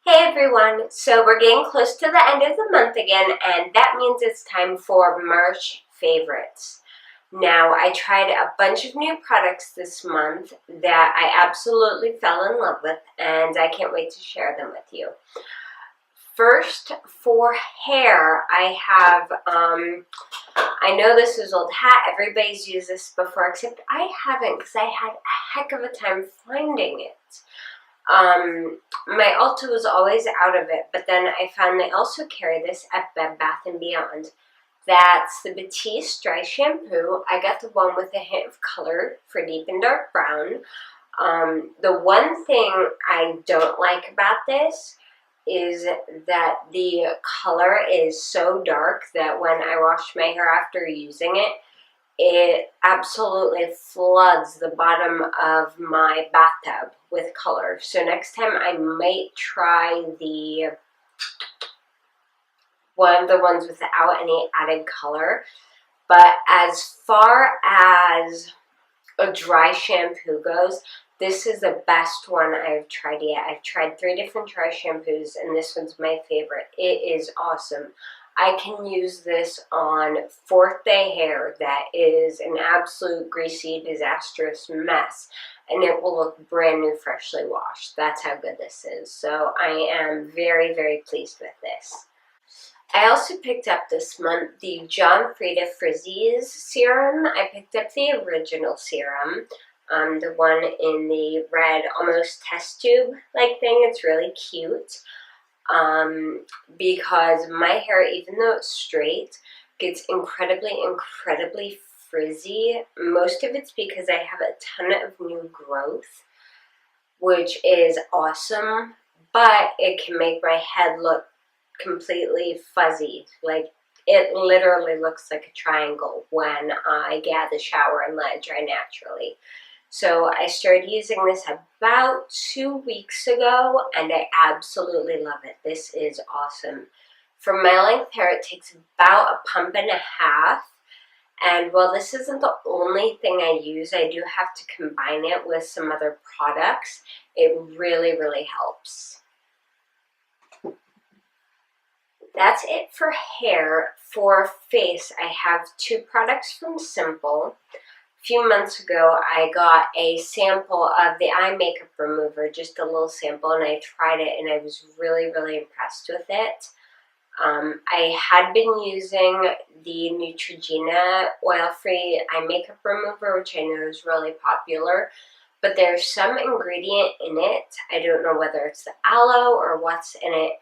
Hey everyone, so we're getting close to the end of the month again, and that means it's time for March favorites. Now, I tried a bunch of new products this month that I absolutely fell in love with, and I can't wait to share them with you. First, for hair, I have, I know this is old hat, everybody's used this before, except I haven't because I had a heck of a time finding it. My Ulta was always out of it, but then I found they also carry this at Bed Bath & Beyond. That's the Batiste Dry Shampoo. I got the one with a hint of color for deep and dark brown. The one thing I don't like about this is that the color is so dark that when I wash my hair after using it absolutely floods the bottom of my bathtub with color. So next time I might try one of the ones without any added color. But as far as a dry shampoo goes, this is the best one I've tried yet. I've tried 3 different dry shampoos, and this one's my favorite. It is awesome. I can use this on 4th day hair that is an absolute greasy, disastrous mess, and it will look brand new, freshly washed. That's how good this is. So I am very, very pleased with this. I also picked up this month the John Frieda Frizzies serum. I picked up the original serum, the one in the red, almost test tube-like thing. It's really cute. Because my hair, even though it's straight, gets incredibly frizzy. Most of it's because I have a ton of new growth, which is awesome, but it can make my head look completely fuzzy. Like, it literally looks like a triangle when I get out of the shower and let it dry naturally. So I started using this about 2 weeks ago, and I absolutely love it. This is awesome. For my length hair, it takes about a pump and a half. And while this isn't the only thing I use, I do have to combine it with some other products. It really helps. That's it for hair. For face, I have 2 products from Simple. A few months ago, I got a sample of the eye makeup remover, just a little sample, and I tried it, and I was really impressed with it. I had been using the Neutrogena oil-free eye makeup remover, which I know is really popular, but there's some ingredient in it, I don't know whether it's the aloe or what's in it,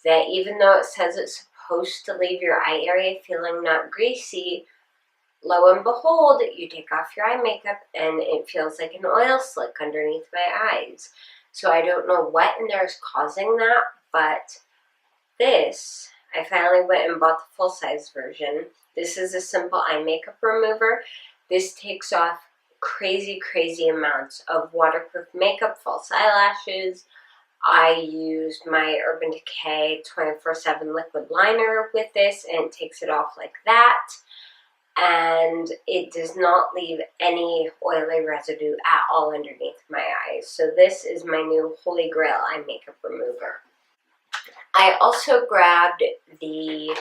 that even though it says it's supposed to leave your eye area feeling not greasy, lo and behold, you take off your eye makeup and it feels like an oil slick underneath my eyes. So I don't know what in there is causing that, but this, I finally went and bought the full-size version. This is a Simple eye makeup remover. This takes off crazy amounts of waterproof makeup, false eyelashes. I used my Urban Decay 24/7 liquid liner with this, and it takes it off like that. And it does not leave any oily residue at all underneath my eyes. So this is my new holy grail eye makeup remover. I also grabbed the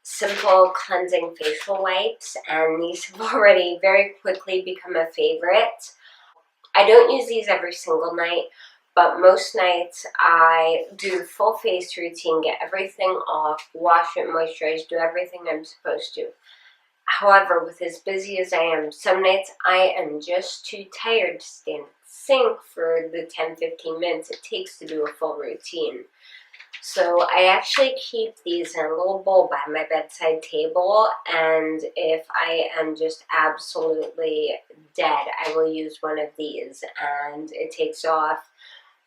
Simple cleansing facial wipes, and these have already very quickly become a favorite. I don't use these every single night, but most nights I do the full face routine, get everything off, wash it, moisturize, do everything I'm supposed to. However, with as busy as I am, some nights I am just too tired to stand at the sink for the 10-15 minutes it takes to do a full routine. So I actually keep these in a little bowl by my bedside table, and if I am just absolutely dead, I will use one of these, and it takes off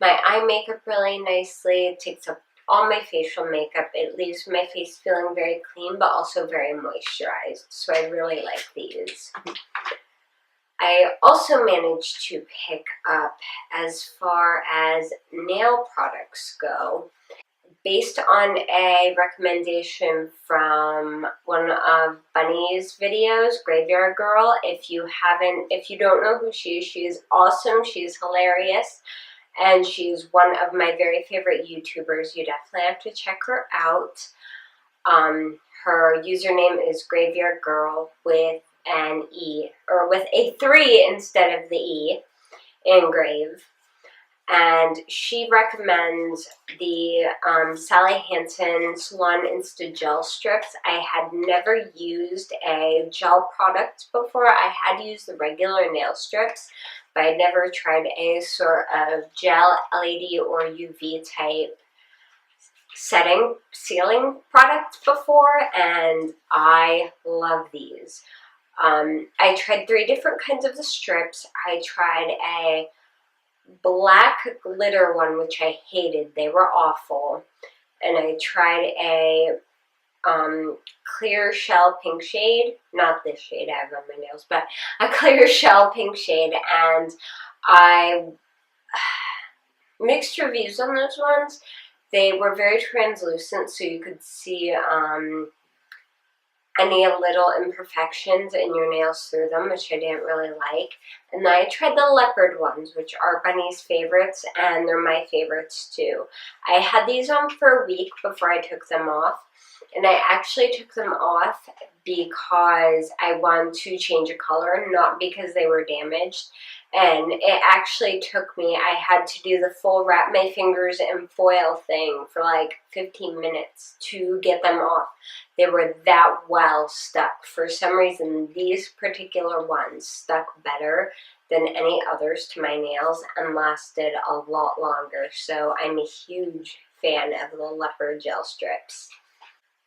my eye makeup really nicely. It takes up all my facial makeup. It leaves my face feeling very clean, but also very moisturized. So I really like these. I also managed to pick up, as far as nail products go, based on a recommendation from one of Bunny's videos, Graveyard Girl. If you don't know who she is awesome. She's hilarious. and she's one of my very favorite YouTubers. You definitely have to check her out. Her username is Graveyard Girl with an E, or with a 3 instead of the E in grave. And she recommends the Sally Hansen Salon Insta Gel Strips. I had never used a gel product before. I had used the regular nail strips, but I'd never tried a sort of gel, LED, or UV type sealing product before, and I love these. I tried 3 different kinds of the strips. I tried a black glitter one, which I hated. They were awful. And I tried a clear shell pink shade. Not this shade I have on my nails, but a clear shell pink shade. And I mixed reviews on those ones. They were very translucent, so you could see any little imperfections in your nails through them, which I didn't really like. And then I tried the leopard ones, which are Bunny's favorites, and they're my favorites too. I had these on for a week before I took them off, and I actually took them off because I wanted to change a color, not because they were damaged. And it actually took me, I had to do the full wrap my fingers in foil thing for like 15 minutes to get them off. They were that well stuck. For some reason, these particular ones stuck better than any others to my nails and lasted a lot longer. So I'm a huge fan of the leopard gel strips.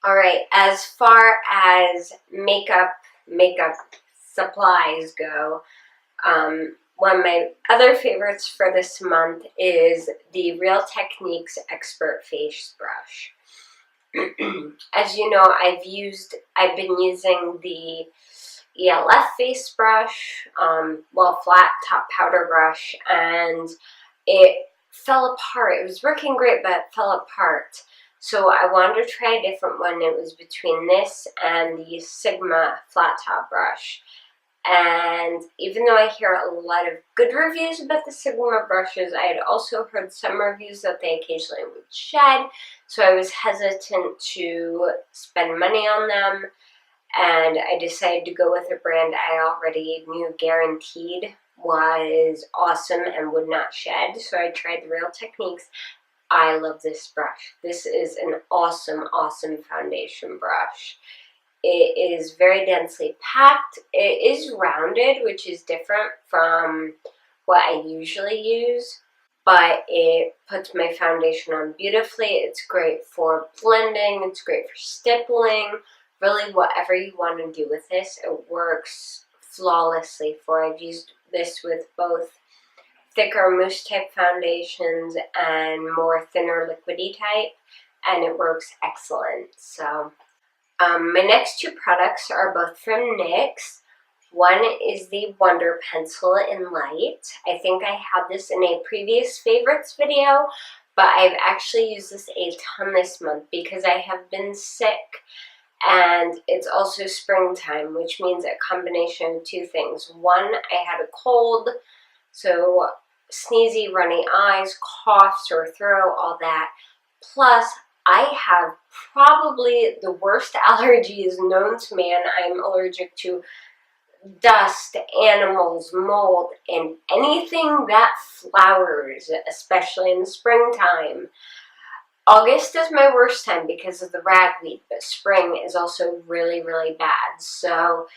Alright, as far as makeup supplies go, one of my other favorites for this month is the Real Techniques Expert Face Brush. As you know, I've been using the ELF face brush, flat top powder brush, and it fell apart. It was working great, but it fell apart. So I wanted to try a different one. It was between this and the Sigma flat top brush. And even though I hear a lot of good reviews about the Sigma brushes, I had also heard some reviews that they occasionally would shed, so I was hesitant to spend money on them, and I decided to go with a brand I already knew guaranteed was awesome and would not shed, so I tried the Real Techniques. I love this brush. This is an awesome, awesome foundation brush. It is very densely packed. It is rounded, which is different from what I usually use, but it puts my foundation on beautifully. It's great for blending. It's great for stippling. Really, whatever you want to do with this, it works flawlessly for. I've used this with both thicker mousse type foundations and more thinner liquidy type, and it works excellent. So my next 2 products are both from NYX. One is the Wonder Pencil in Light. I think I had this in a previous favorites video, but I've actually used this a ton this month because I have been sick, and it's also springtime, which means a combination of 2 things. One, I had a cold, so sneezy, runny eyes, cough, sore throat, all that. Plus, I have probably the worst allergies known to man. I'm allergic to dust, animals, mold, and anything that flowers, especially in the springtime. August is my worst time because of the ragweed, but spring is also really, really bad. So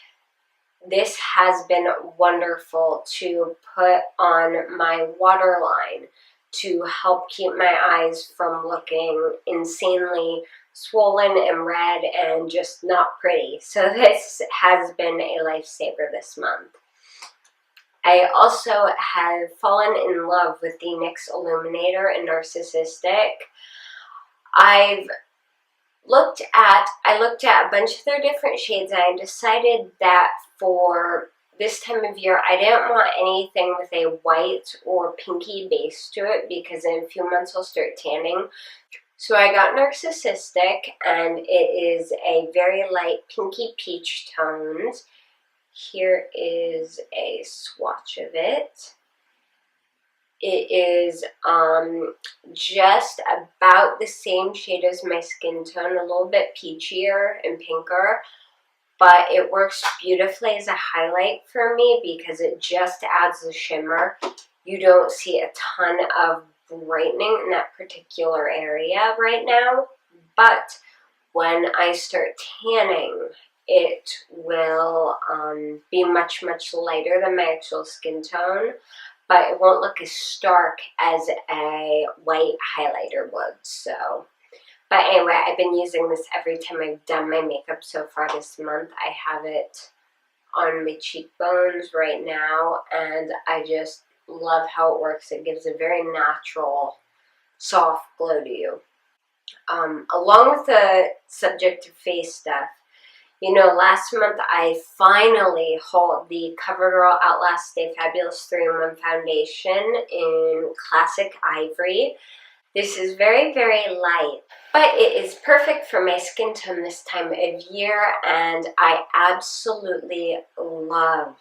this has been wonderful to put on my waterline to help keep my eyes from looking insanely swollen and red and just not pretty. So this has been a lifesaver this month. I also have fallen in love with the NYX Illuminator in Narcissistic. I looked at a bunch of their different shades, and I decided that for this time of year, I didn't want anything with a white or pinky base to it because in a few months I'll start tanning. So I got Narcissistic, and it is a very light pinky peach tones. Here is a swatch of it. It is just about the same shade as my skin tone, a little bit peachier and pinker, but it works beautifully as a highlight for me because it just adds a shimmer. You don't see a ton of brightening in that particular area right now, but when I start tanning, it will be much, much lighter than my actual skin tone, but it won't look as stark as a white highlighter would. So, but anyway, I've been using this every time I've done my makeup so far this month. I have it on my cheekbones right now, and I just love how it works. It gives a very natural, soft glow to you. Along with the subject of face stuff, you know, last month I finally hauled the CoverGirl Outlast Stay Fabulous 3-in-1 Foundation in Classic Ivory. This is very, very light, but it is perfect for my skin tone this time of year, and I absolutely love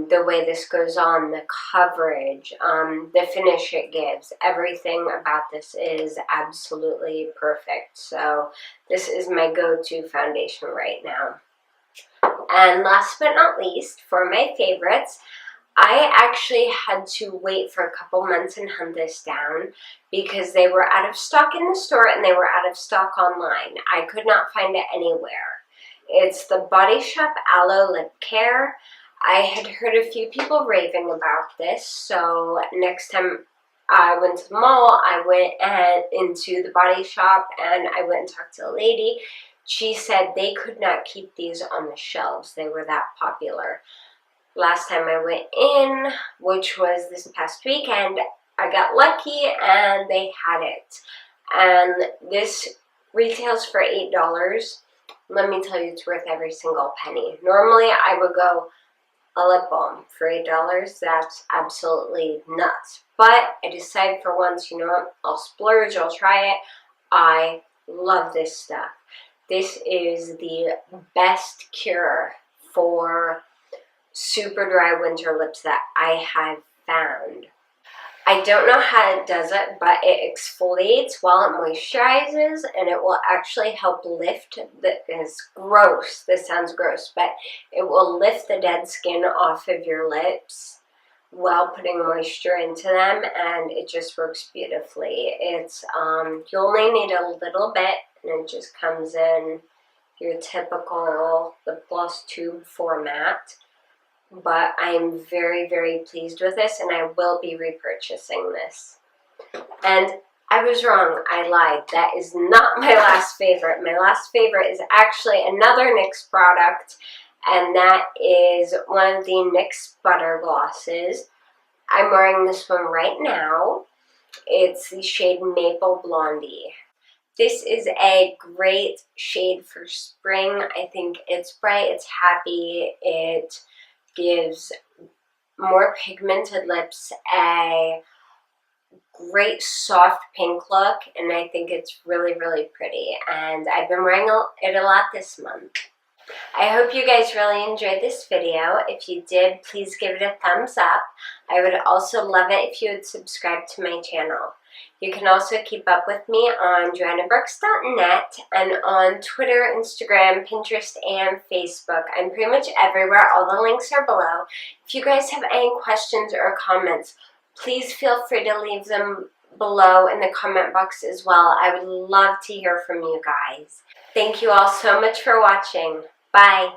the way this goes on, the coverage, the finish it gives. Everything about this is absolutely perfect. So this is my go-to foundation right now. And last but not least, for my favorites, I actually had to wait for a couple months and hunt this down because they were out of stock in the store and they were out of stock online. I could not find it anywhere. It's the Body Shop Aloe Lip Care. I had heard a few people raving about this, so next time I went to the mall, I went into the Body Shop and I went and talked to a lady. She said they could not keep these on the shelves. They were that popular. Last time I went in, which was this past weekend, I got lucky and they had it. And this retails for $8. Let me tell you, it's worth every single penny. Normally I would go a lip balm for $8. That's absolutely nuts. But I decided for once, you know what, I'll splurge, I'll try it. I love this stuff. This is the best cure for super dry winter lips that I have found. I don't know how it does it, but it exfoliates while it moisturizes, and it will actually help lift it's gross, this sounds gross, but it will lift the dead skin off of your lips while putting moisture into them, and it just works beautifully. It's, you only need a little bit, and it just comes in your typical lip gloss tube format. But I'm very, very pleased with this, and I will be repurchasing this. And I was wrong, I lied. That is not my last favorite. My last favorite is actually another NYX product, and that is one of the NYX Butter Glosses. I'm wearing this one right now. It's the shade Maple Blondie. This is a great shade for spring. I think it's bright, it's happy, it gives more pigmented lips a great soft pink look, and I think it's really, really pretty, and I've been wearing it a lot this month. I hope you guys really enjoyed this video. If you did, please give it a thumbs up. I would also love it if you would subscribe to my channel. You can also keep up with me on JoannaBrooks.net and on Twitter, Instagram, Pinterest, and Facebook. I'm pretty much everywhere. All the links are below. If you guys have any questions or comments, please feel free to leave them below in the comment box as well. I would love to hear from you guys. Thank you all so much for watching. Bye.